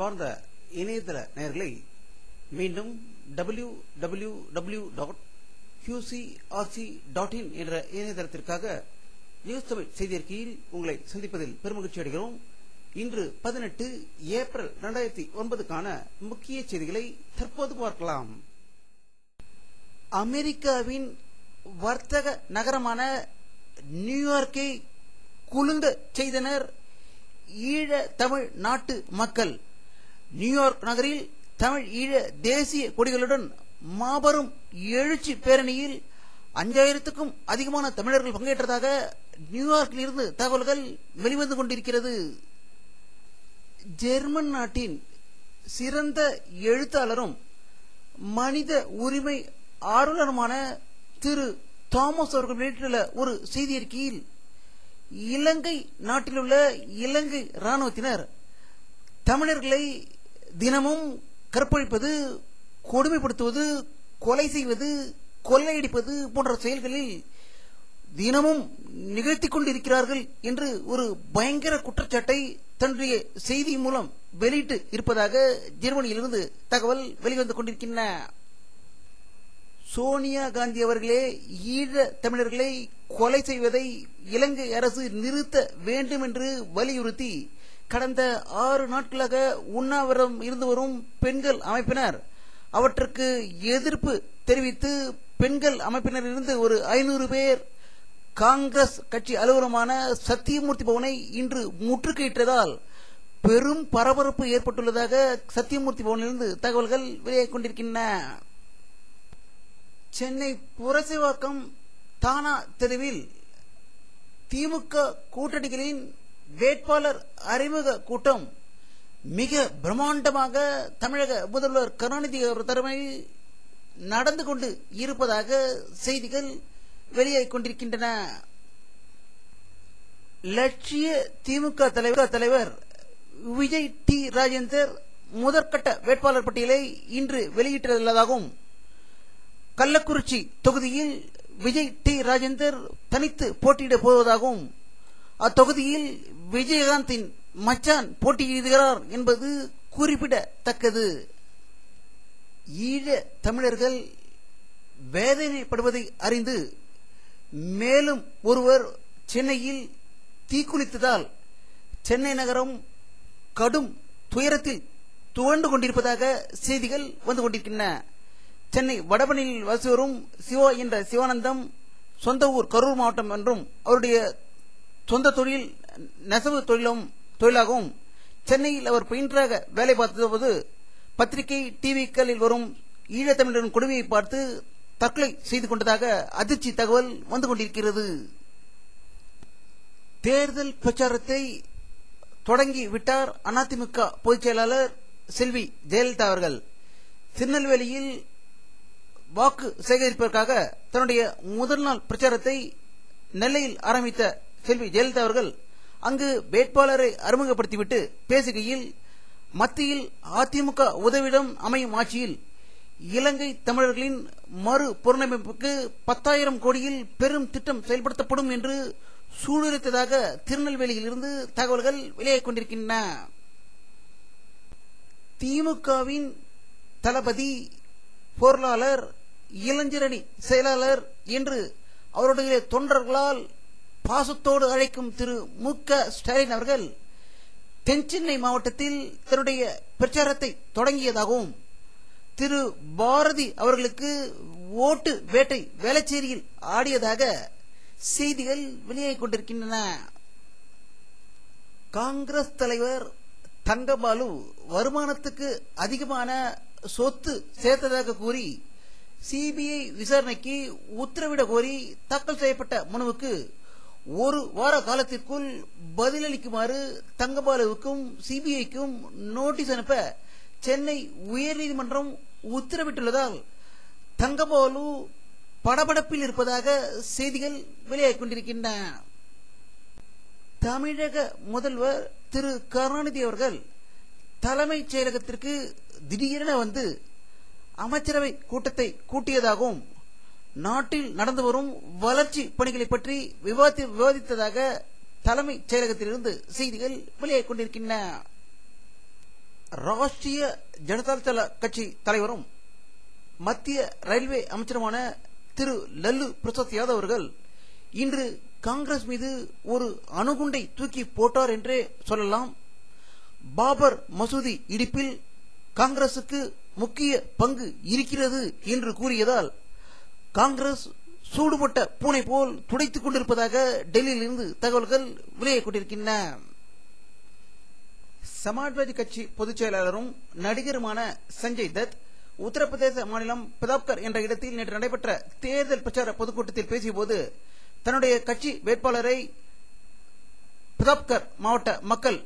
அன்பார்ந்த இணையதள நேயர்களை மீண்டும் www.qcrc.in என்ற இணையதளத்திற்காக நியூஸ் தமிழ் செய்தி அறிக்கையில் உங்களை சந்திப்பதில் பெருமகிழ்ச்சி அடைகிறோம். இன்று 18 ஏப்ரல் 2009 முக்கிய செய்திகளை தற்போது பார்க்கலாம். அமெரிக்காவின் வர்த்தக நகரமான நியூயார்க்கை குலுங்க செய்தனர் ஈழ தமிழ் நாட்டு மக்கள். நியூயார்க் நகரில் தமிழ் ஈழ தேசிய கொடிகளுடன் மாபெரும் எழுச்சி பேரணியில் 5000க்கும் அதிகமான தமிழர்கள் பங்கேற்றதாக நியூயார்க்கில் இருந்து தகவல்கள் வெளிவந்து கொண்டிருக்கிறது. ஜெர்மன் நாட்டின் சிறந்த எழுத்தாளரும் மனித உரிமை ஆர்வலருமான திரு தாமஸ் அவர்கள் வெளியிட்டுள்ள ஒரு செய்தி அறிக்கையில், இலங்கை நாட்டிலுள்ள இலங்கை இராணுவத்தினர் தமிழர்களை தினமும் கற்பழிப்பது, கொடுமைப்படுத்துவது, கொலை செய்வது, கொள்ளையடிப்பது போன்ற செயல்களில் தினமும் நிகழ்த்தி கொண்டிருக்கிறார்கள் என்று ஒரு பயங்கர குற்றச்சாட்டை தன்னுடைய செய்தி மூலம் வெளியிட்டு இருப்பதாக ஜெர்மனியிலிருந்து தகவல் வெளிவந்து கொண்டிருக்கின்றன. சோனியா காந்தி அவர்களே ஈழ தமிழர்களை கொலை செய்வதை இலங்கை அரசு நிறுத்த வேண்டும் என்று வலியுறுத்தி கடந்த 6 நாட்களாக உண்ணாவிரதம் இருந்து வரும் பெண்கள் அமைப்பினர் அவற்றுக்கு எதிர்ப்பு தெரிவித்து பெண்கள் அமைப்பினர் இருந்து ஒரு 500 பேர் காங்கிரஸ் கட்சி அலுவலகமான சத்தியமூர்த்தி பவனை இன்று முற்றுகையிட்டதால் பெரும் பரபரப்பு ஏற்பட்டுள்ளதாக சத்தியமூர்த்தி பவனிலிருந்து தகவல்கள் வெளியாகிக் கொண்டிருக்கின்றன. சென்னை புரசைவாக்கம் தானா தெருவில் திமுக கூட்டணிகளின் வேட்பாளர் அறிமுக கூட்டம் மிக பிரம்மாண்டமாக தமிழக முதல்வர் கருணாநிதி அவர் தலைமையில் நடந்து கொண்டு இருப்பதாக செய்திகள் வெளியாகிக் கொண்டிருக்கின்றன. லட்சிய திமுக தலைவர் விஜய் டி ராஜேந்தர் முதற்கட்ட வேட்பாளர் பட்டியலை இன்று வெளியிட்டுள்ளதாகவும், கள்ளக்குறிச்சி தொகுதியில் விஜய் டி ராஜேந்தர் தனித்து போட்டியிடப் போவதாகவும், அத்தொகுதியில் விஜயகாந்தின் மச்சான் போட்டியிடுகிறார் என்பது குறிப்பிடத்தக்கது. ஈழ தமிழர்கள் வேதனைப்படுவதை அறிந்து மேலும் ஒருவர் சென்னையில் தீக்குளித்ததால் சென்னை நகரம் கடும் துயரத்தில் துவண்டு கொண்டிருப்பதாக செய்திகள் வந்து கொண்டிருக்கின்றன. சென்னை வடபழனியில் வசி வரும் சிவா என்ற சிவானந்தம் சொந்த ஊர் கரூர் மாவட்டம் என்றும், அவருடைய சொந்த தொழில் நெசவு தொழிலாகவும், சென்னையில் அவர் பெயிண்டராக வேலை பார்த்தபோது பத்திரிகை டிவிக்களில் வரும் ஈழத்தமிழரின் கொடுமையை பார்த்து தற்கொலை செய்து கொண்டதாக அதிர்ச்சி தகவல் வந்து கொண்டிருக்கிறது. தேர்தல் பிரச்சாரத்தை தொடங்கி விட்டார் அதிமுக பொதுச் செயலாளர் செல்வி ஜெயலலிதா அவர்கள். திருநெல்வேலியில் வாக்கு சேகரிப்பதற்காக தன்னுடைய முதல் நாள் பிரச்சாரத்தை நெல்லையில் ஆரம்பித்த செல்வி ஜெயலலிதா அவர்கள் அங்கு வேட்பாளரை அறிமுகப்படுத்திவிட்டு பேசுகையில், மத்தியில் அதிமுக உதவிடம் அமையும் ஆட்சியில் இலங்கை தமிழர்களின் மறு புனரமைப்புக்கு 10,000 கோடியில் பெரும் திட்டம் செயல்படுத்தப்படும் என்று சூளுரைத்ததாக திருநெல்வேலியில் இருந்து தகவல்கள் வெளியாகிக் கொண்டிருக்கின்றன. திமுகவின் தளபதி, பொருளாளர், இளைஞரணி செயலாளர் என்று அவருடைய தொண்டர்களால் பாசத்தோடு அழைக்கும் திரு மு.க. ஸ்டாலின் அவர்கள் தென்சென்னை மாவட்டத்தில் தன்னுடைய பிரச்சாரத்தை தொடங்கியதாகவும், திரு பாரதி அவர்களுக்கு ஓட்டு வேட்டை வேளச்சேரியில் ஆடியதாக செய்திகள் வெளியாகிக் கொண்டிருக்கின்றன. காங்கிரஸ் தலைவர் தங்கபாலு வருமானத்துக்கு அதிகமான சொத்து சேர்த்ததாக கூறி சிபிஐ விசாரணைக்கு உத்தரவிட கோரி தாக்கல் செய்யப்பட்ட மனுவுக்கு 1 வார காலத்திற்குள் பதிலளிக்குமாறு தங்கபாலுவுக்கும் சிபிஐக்கும் நோட்டீஸ் அனுப்ப சென்னை உயர்நீதிமன்றம் உத்தரவிட்டுள்ளதால் தங்கபாலு படபடப்பில் இருப்பதாக செய்திகள் வெளியாகிக் கொண்டிருக்கின்றன. தமிழக முதல்வர் திரு கருணாநிதி அவர்கள் தலைமைச் செயலகத்திற்கு திடீரென வந்து அமைச்சரவை கூட்டத்தை கூட்டியதாகவும், நாட்டில் நடந்து வரும் வளர்ச்சி பணிகளை பற்றி விவாதித்ததாக தலைமைச் செயலகத்திலிருந்து செய்திகள் வெளியாகிக் கொண்டிருக்கின்றன. ராஷ்டிரிய ஜனதாதள கட்சி தலைவரும் மத்திய ரயில்வே அமைச்சருமான திரு லல்லு பிரசாத் யாதவ் அவர்கள் இன்று காங்கிரஸ் மீது ஒரு அணுகுண்டை தூக்கி போட்டார் என்றே சொல்லலாம். பாபர் மசூதி இடிப்பில் காங்கிரசுக்கு முக்கிய பங்கு இருக்கிறது என்று கூறியதால் காங்கிரஸ் சூடுபட்ட பூனை போல் துடைத்துக் கொண்டிருப்பதாக டெல்லியில் இருந்து தகவல்கள் வெளியே கொண்டிருக்கின்றன. சமாஜ்வாதி கட்சி பொதுச் செயலாளரும் நடிகருமான சஞ்சய் தத் உத்தரப்பிரதேச மாநிலம் பிரதாப்கர் என்ற இடத்தில் நேற்று நடைபெற்ற தேர்தல் பிரச்சார பொதுக்கூட்டத்தில் பேசியபோது தன்னுடைய கட்சி வேட்பாளரை பிரதாப்கர் மாவட்ட மக்கள்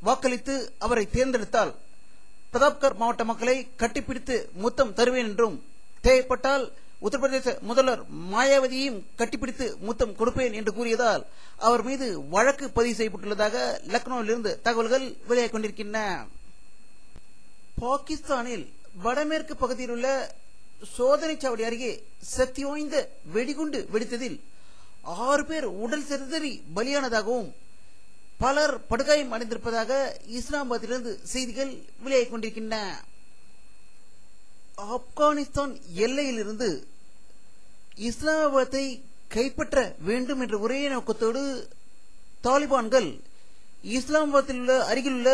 வாக்களித்து அவரை தேர்ந்தெடுத்தால் பிரதாப்கர் மாவட்ட மக்களை கட்டிப்பிடித்து முத்தம் தருவேன் என்றும் தேவைப்பட்டால் உத்தரப்பிரதேச முதல்வர் மாயாவதியையும் கட்டிப்பிடித்து முத்தம் கொடுப்பேன் என்று கூறியதால் அவர் மீது வழக்கு பதிவு செய்யப்பட்டுள்ளதாக லக்னோவிலிருந்து தகவல்கள் வெளியாகிக் கொண்டிருக்கின்றன. பாகிஸ்தானில் வடமேற்கு பகுதியில் உள்ள சோதனை சாவடி அருகே சக்தி வாய்ந்த வெடிகுண்டு வெடித்ததில் 6 பேர் உடல் சிதறி பலியானதாகவும் பலர் படுகாயம் அடைந்திருப்பதாக இஸ்லாமாபாத்திலிருந்து செய்திகள் வெளியாகிக் கொண்டிருக்கின்றன. ஆப்கானிஸ்தான் எல்லையிலிருந்து இஸ்லாமாபாத்தை கைப்பற்ற வேண்டும் என்ற ஒரே நோக்கத்தோடு தாலிபான்கள் இஸ்லாமாபாத்தில் உள்ள அருகில் உள்ள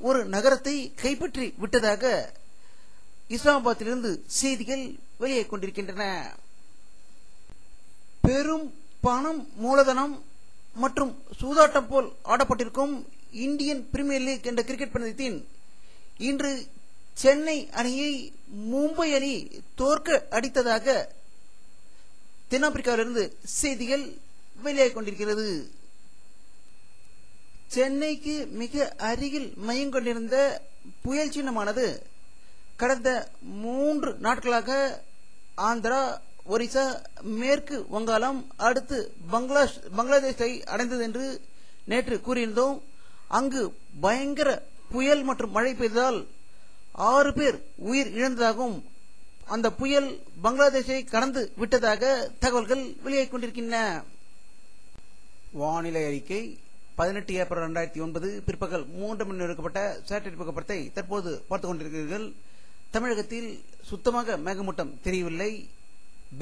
ஒரு நகரத்தை கைப்பற்றி விட்டதாக இஸ்லாமாபாத்திலிருந்து செய்திகள் வெளியாகிக் கொண்டிருக்கின்றன. பெரும் பணம் மூலதனம் மற்றும் சூதாட்டம் போல் ஆடப்பட்டிருக்கும் இந்தியன் பிரீமியர் லீக் என்ற கிரிக்கெட் பந்தயத்தின் இன்று சென்னை அணியை மும்பை அணி தோற்க அடித்ததாக தென்னாப்பிரிக்காவிலிருந்து செய்திகள் வெளியாகிக் கொண்டிருக்கிறது. சென்னைக்கு மிக அருகில் மையம் கொண்டிருந்த புயல் சின்னமானது கடந்த 3 நாட்களாக ஆந்திரா, ஒரிசா, மேற்கு வங்காளம், அடுத்து பங்களாதேஷை அடைந்தது என்று நேற்று கூறியிருந்தோம். அங்கு பயங்கர புயல் மற்றும் மழை பெய்ததால் 6 பேர் உயிர் இழந்ததாகவும் அந்த புயல் பங்களாதேஷை கடந்து விட்டதாக தகவல்கள் வெளியாகிக் கொண்டிருக்கின்றன. வானிலை அறிக்கை 18 ஏப்ரல் 2009 பிற்பகல் 3 மணி எடுக்கப்பட்ட சேட்டலைட் புகைப்படத்தை தற்போது பார்த்துக் கொண்டிருக்கிறீர்கள். தமிழகத்தில் சுத்தமாக மேகமூட்டம் தெரியவில்லை.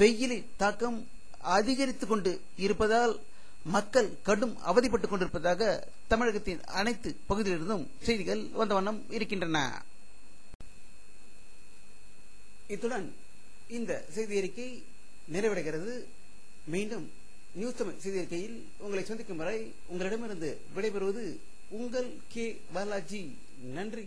வெயிலின் தாக்கம் அதிகரித்துக் கொண்டு இருப்பதால் மக்கள் கடும் அவதிப்பட்டுக் கொண்டிருப்பதாக தமிழகத்தின் அனைத்து பகுதிகளிலிருந்தும் செய்திகள் வந்த வண்ணம் இருக்கின்றன. இத்துடன் இந்த செய்தி அறிக்கை நிறைவடைகிறது. மீண்டும் நியூஸ் தமிழ் செய்தி அறிக்கையில் உங்களை சந்திக்கும் வரை உங்களிடமிருந்து விடைபெறுவது உங்கள் கே பாலாஜி. நன்றி.